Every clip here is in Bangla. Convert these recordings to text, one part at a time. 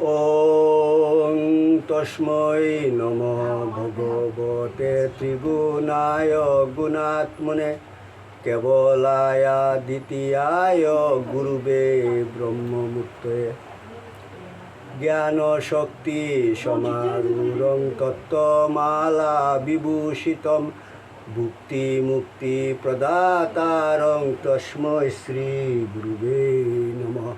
ওং তস্मै নমঃ ভগবতে ত্রিগুণায় গুণাত্মনে কেবলায় দ্বিতীয়ায় গুরুবে ব্রহ্মমূর্তয়ে জ্ঞান শক্তি সমারূঢ়ং তত্ত্বমালা বিভূষিতম ভুক্তি মুক্তি প্রদাতারং তস্मै শ্রী গুরুবে নমঃ।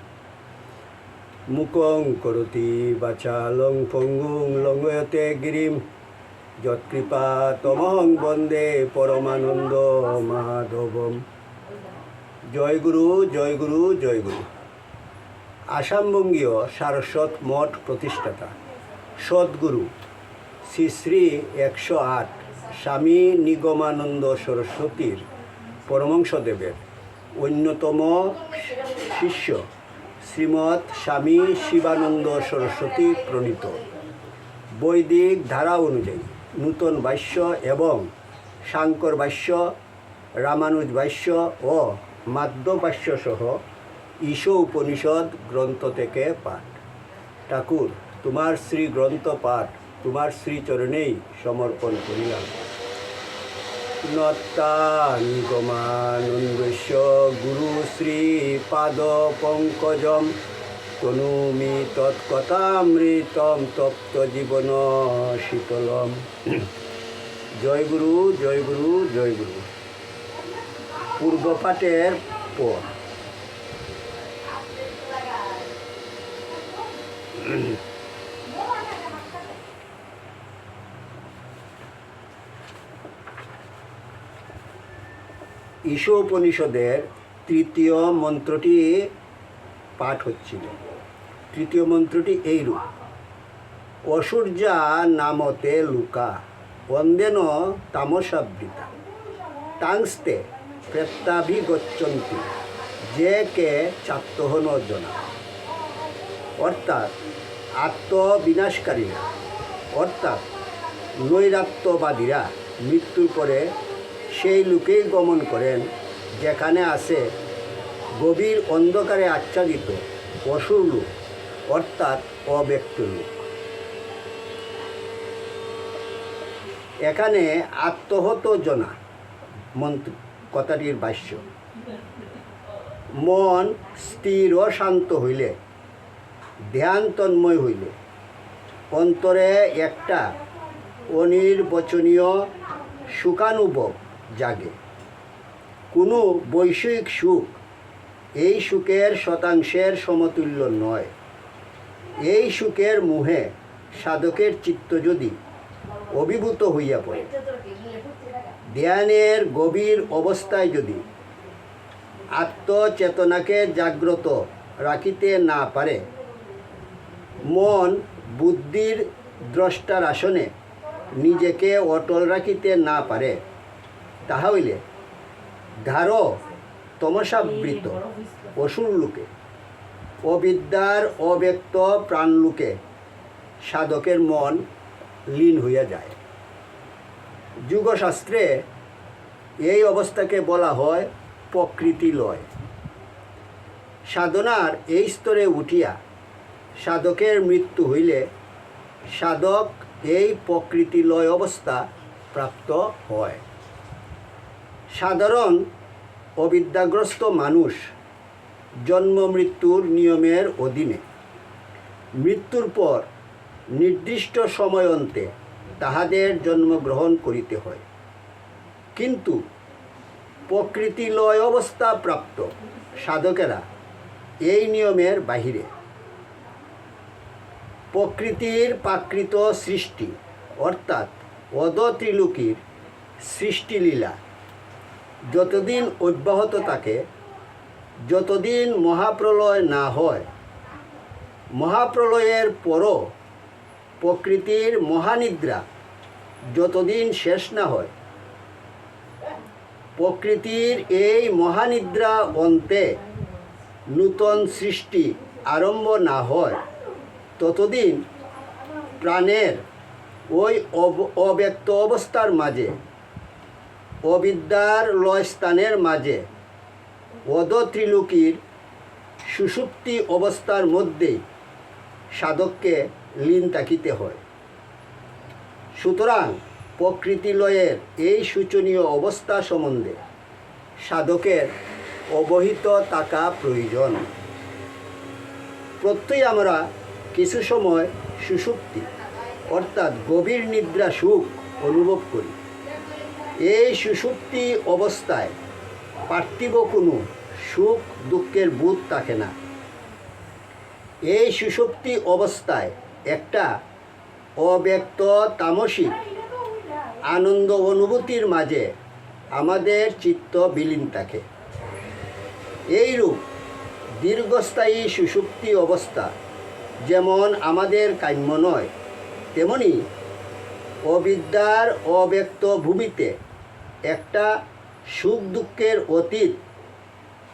মুকং করোতি বাচালং পঙ্গুং লঙ্ঘয়তে গিরিম যৎকৃপা তমহং বন্দে পরমানন্দ মাধবম। জয় গুরু, জয় গুরু, জয় গুরু। আসামবঙ্গীয় সারস্বত মঠ প্রতিষ্ঠাতা সদ্গুরু শ্রী শ্রী 108 স্বামী নিগমানন্দ সরস্বতীর পরমহংসদেবের অন্যতম শিষ্য শ্রীমৎ স্বামী শিবানন্দ সরস্বতী প্রণীত বৈদিক ধারা অনুযায়ী নূতন ভাষ্য এবং শাঙ্কর ভাষ্য, রামানুজ ভাষ্য ও মাধ্য ভাষ্য সহ ঈশ উপনিষদ গ্রন্থ থেকে পাঠ। ঠাকুর, তোমার শ্রী গ্রন্থ পাঠ তোমার শ্রীচরণেই সমর্পণ করিলাম। নত্তা নিগমানন্দস্য গুরু শ্রী পাদ পঙ্কজম তনুমি তৎকথামৃতম তপ্ত জীবন শীতলম। জয় গুরু, জয় গুরু, জয় গুরু। পূর্বপাঠের পর ঈশ উপনিষদের তৃতীয় মন্ত্রটি পাঠ হচ্ছিল। তৃতীয় মন্ত্রটি এইরূপ: অসূর্যা নামতে লুকা বন্দেন তামসাবৃতা টাংস্তে প্রেত্যাভিগচ্ছন্তি যে কে চাত্তহন জনা। অর্থাৎ আত্মবিনাশকারীরা অর্থাৎ নৈরাত্যবাদীরা মৃত্যুর পরে সেই লোকেই গমন করেন যেখানে আছে গভীর অন্ধকারে আচ্ছাদিত অসুর লোক অর্থাৎ অব্যক্ত লোক। এখানে আত্মহত জনা মন্ত্র কথাটির ভাষ্য। মন স্থির ও শান্ত হইলে, ধ্যান তন্ময় হইলে অন্তরে একটা অনির্বচনীয় সুখানুভব জাগে। কোনো বৈষয়িক সুখ এই সুখের শতাংশের সমতুল্য নয়। এই সুখের মোহে সাধকের চিত্ত যদি অভিভূত হইয়া পড়ে, ধ্যানের গভীর অবস্থায় যদি আত্মচেতনাকে জাগ্রত রাখিতে না পারে, মন বুদ্ধির দ্রষ্টার আসনে নিজেকে অটল রাখিতে না পারে, তাহা হইলে গাঢ় তমসাবৃত অসুর লোকে অবিদ্যার অব্যক্ত প্রাণলোকে সাধকের মন লীন হইয়া যায়। যুগশাস্ত্রে এই অবস্থাকে বলা হয় প্রকৃতি লয়। সাধনার এই স্তরে উঠিয়া সাধকের মৃত্যু হইলে সাধক এই প্রকৃতি লয় অবস্থা প্রাপ্ত হয়। সাধারণ অবিদ্যাগ্রস্ত মানুষ জন্ম মৃত্যুর নিয়মের অধীনে মৃত্যুর পর নির্দিষ্ট সময় অন্তে তাহাদের জন্মগ্রহণ করিতে হয়। কিন্তু প্রকৃতি লয় অবস্থা প্রাপ্ত সাধকেরা এই নিয়মের বাহিরে। প্রকৃতির প্রাকৃত সৃষ্টি অর্থাৎ অধত্রিলোকীর সৃষ্টিলীলা যতদিন অব্যাহত থাকে, যতদিন মহাপ্রলয় না হয়, মহাপ্রলয়ের পরও প্রকৃতির মহানিদ্রা যতদিন শেষ না হয়, প্রকৃতির এই মহানিদ্রা অন্তে নূতন সৃষ্টি আরম্ভ না হয়, ততদিন প্রাণের ওই অব্যক্ত অবস্থার মাঝে, অবিদ্যার লয়স্থানের মাঝে, অধত্রিলোকীর সুষুপ্তি অবস্থার মধ্যে সাধককে লীন থাকিতে হয়। সুতরাং প্রকৃতিলয়ের এই শোচনীয় অবস্থা সম্বন্ধে সাধকের অবহিত থাকা প্রয়োজন। প্রত্যেই আমরা কিছু সময় সুষুপ্তি অর্থাৎ গভীর নিদ্রা সুখ অনুভব করি। এই সুষুপ্তি অবস্থায় পার্থিব কোনো সুখ দুঃখের বোধ থাকে না। এই সুষুপ্তি অবস্থায় একটা অব্যক্ত তামসিক আনন্দ অনুভূতির মাঝে আমাদের চিত্ত বিলীন থাকে। এইরূপ দীর্ঘস্থায়ী সুষুপ্তি অবস্থা যেমন আমাদের কাম্য নয়, তেমনি অবিদ্যার অব্যক্ত ভূমিতে একটা সুখ দুঃখের অতীত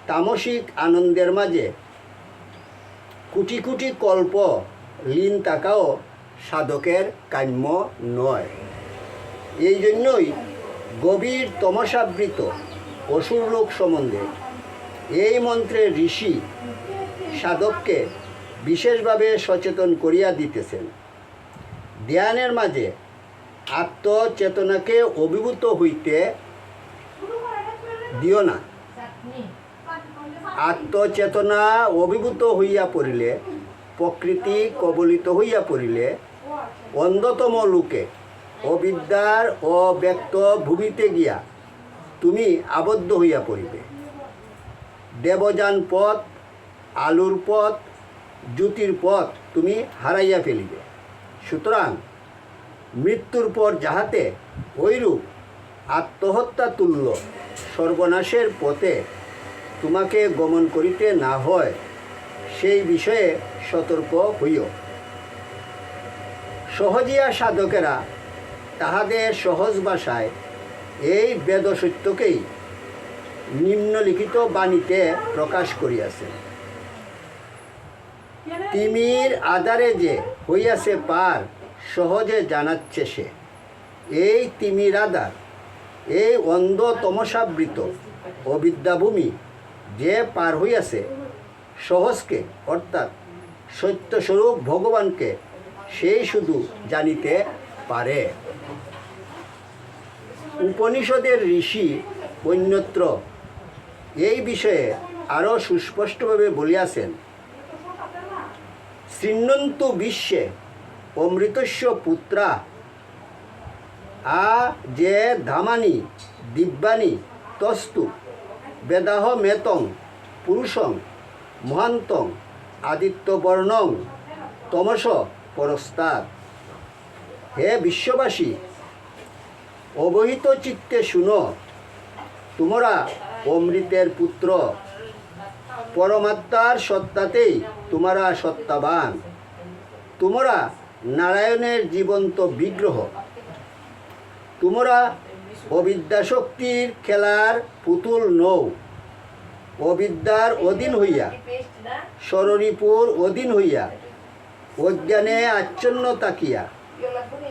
তামসিক আনন্দের মাঝে কোটি কোটি কল্প লীন থাকাও সাধকের কাম্য নয়। এই জন্যই গভীর তমসাবৃত অসুরলোক সম্বন্ধে এই মন্ত্রের ঋষি সাধককে বিশেষভাবে সচেতন করিয়া দিতেছেন। ধ্যানের মাঝে আত্মচেতনাকে অভিভূত হইতে দিও না। আত্মচেতনা অভিভূত হইয়া পড়িলে, প্রকৃতি কবলিত হইয়া পড়িলে অন্ধতম লোকে অবিদ্যার অব্যক্ত ভূমিতে গিয়া তুমি আবদ্ধ হইয়া পড়িবে। দেবযান পথ, আলোর পথ, জ্যোতির পথ তুমি হারাইয়া ফেলিবে। সুতরাং মৃত্যুর পর যাহাতে ঐরূপ আত্মহত্যা তুল্য সর্বনাশের পথে তোমাকে গমন করিতে না হয়, সেই বিষয়ে সতর্ক হইও। সহজিয়া সাধকেরা তাহাদের সহজ ভাষায় এই বেদসত্যকেই নিম্নলিখিত বাণীতে প্রকাশ করিয়াছেন। তিমির আধারে যে হইয়াছে পার, সহজে জানাচ্ছে সে। এই তিমির আধার, এই অন্ধ তমসাবৃত অবিদ্যাভূমি যে পার হইয়াছে, সহজকে অর্থাৎ সত্যস্বরূপ ভগবানকে সেই শুধু জানিতে পারে। উপনিষদের ঋষি অন্যত্র এই বিষয়ে আরও সুস্পষ্টভাবে বলিয়াছেন, শৃণ্বন্তু বিশ্বে অমৃতস্য পুত্রা যে ধামানি দিব্যানি তস্তু বেদাহ মেতং পুরুষং মহান্তং আদিত্যবর্ণং তমস পরস্তাৎ। হে বিশ্ববাসী, অবহিত চিত্তে শুনো, তোমরা অমৃতের পুত্র, পরমাত্মার সত্তাতেই তোমরা সত্তাবান। তোমরা নারায়ণের জীবন্ত বিগ্রহ। তোমরা অবিদ্যাশক্তির খেলার পুতুল নও। অবিদ্যার অধীন হইয়া, সররিপুর অধীন হইয়া, অজ্ঞানে আচ্ছন্ন তাকিয়া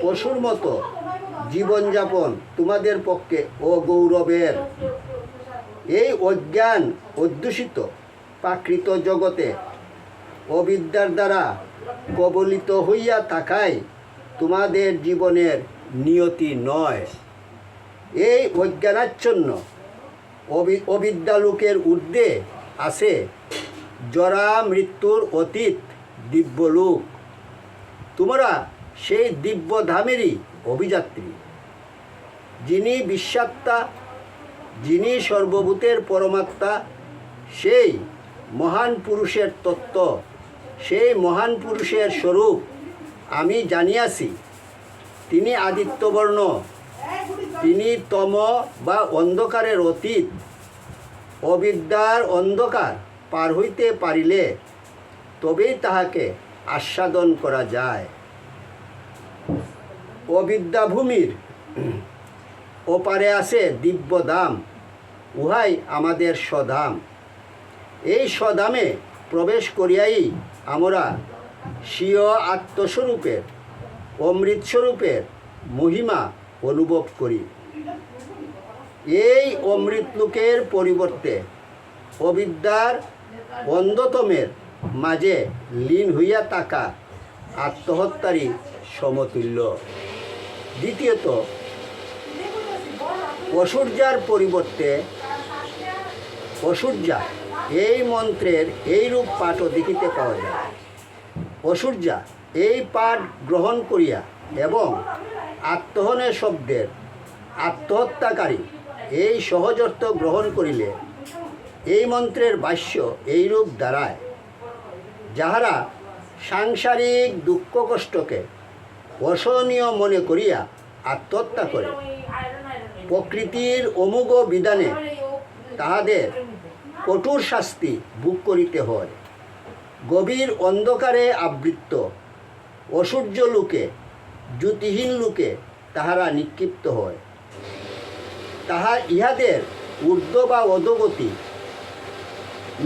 পশুর মতো জীবনযাপন তোমাদের পক্ষে অগৌরবের। এই অজ্ঞান অধ্যুষিত প্রাকৃত জগতে অবিদ্যার দ্বারা কবলিত হইয়া থাকাই তোমাদের জীবনের নিয়তি নয়। এই অজ্ঞানাচ্ছন্ন অবিদ্যালোকের ঊর্ধ্বে আছে জরা মৃত্যুর অতীত দিব্যলোক। তোমরা সেই দিব্যধামেরই অভিযাত্রী। যিনি বিশ্বাত্মা, যিনি সর্বভূতের পরমাত্মা, সেই মহান পুরুষের তত্ত্ব, সেই মহান পুরুষের স্বরূপ আমি জানিয়াছি। তিনি আদিত্যবর্ণ, তিনি তম বা অন্ধকারের অতীত। অবিদ্যার অন্ধকার পার হইতে পারিলে তবেই তাহাকে আস্বাদন করা যায়। অবিদ্যাভূমির ওপারে আছে দিব্যধাম, উহাই আমাদের স্বধাম। এই স্বধামে প্রবেশ করিয়াই আমরা স্বীয় আত্মস্বরূপের, অমৃতস্বরূপের মহিমা অনুভব করি। এই অমৃতলোকের পরিবর্তে অবিদ্যার অন্ধতমের মাঝে লীন হইয়া থাকা আত্মহত্যারই সমতুল্য। দ্বিতীয়ত, অসূর্যার পরিবর্তে অসূর্যা এই মন্ত্রের এইরূপ পাঠও দেখিতে পাওয়া যায়। অসূর্যা এই পাঠ গ্রহণ করিয়া এবং আত্মহনের শব্দের আত্মহত্যাকারী এই সহজ অর্থ গ্রহণ করিলে এই মন্ত্রের ভাষ্য এইরূপ দাঁড়ায়: যাহারা সাংসারিক দুঃখ কষ্টকে অসহনীয় মনে করিয়া আত্মহত্যা করে, প্রকৃতির অমোঘ বিধানে তাহাদের কঠোর শাস্তি ভোগ করিতে হয়। গভীর অন্ধকারে আবৃত অসূর্য লোকে, জ্যোতিহীন লোকে তাহারা নিক্ষিপ্ত হয়। ইহাদের ঊর্ধ্ব বা অধোগতি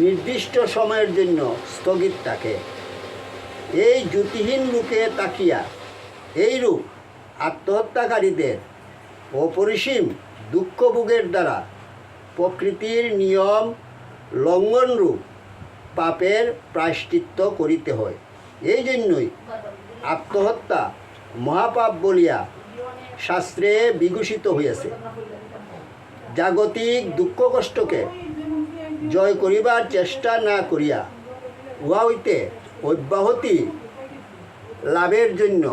নির্দিষ্ট সময়ের জন্য স্থগিত থাকে। এই জ্যোতিহীন লোকে তাকিয়া এইরূপ আত্মহত্যাকারীদের অপরিসীম দুঃখভোগের দ্বারা প্রকৃতির নিয়ম লঙ্ঘনরূপ পাপের প্রায়শ্চিত্ত করিতে হয়। এই জন্যই আত্মহত্যা মহাপাপ বলিয়া শাস্ত্রে বিঘোষিত হইয়াছে। জাগতিক দুঃখ কষ্টকে জয় করিবার চেষ্টা না করিয়া উহা হইতে অব্যাহতি লাভের জন্য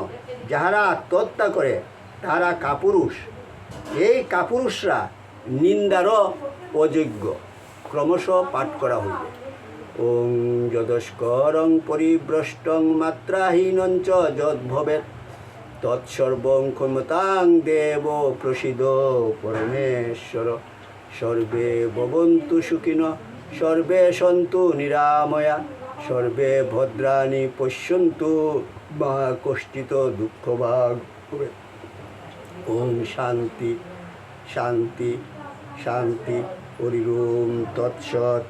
যাহারা আত্মহত্যা করে তাহারা কাপুরুষ। এই কাপুরুষরা নিন্দারও অযোগ্য। ক্রমশ পাঠ করা হইবে। ওং যদস্করং পরিভ্রষ্টং মাত্রাহীনঞ্চ যদ্ভবেৎ তৎসর্বং ক্ষমতাং দেব প্রসীদ পরমেশ্বর। সর্বে ভবন্তু সুখিনঃ, সর্বে সন্তু নিরাময়া, সর্বে ভদ্রাণি পশ্যন্তু মা কষ্টিত দুঃখভাগ ভবেৎ। ওম শান্তি শান্তি শান্তি। হরি ওম তৎসৎ।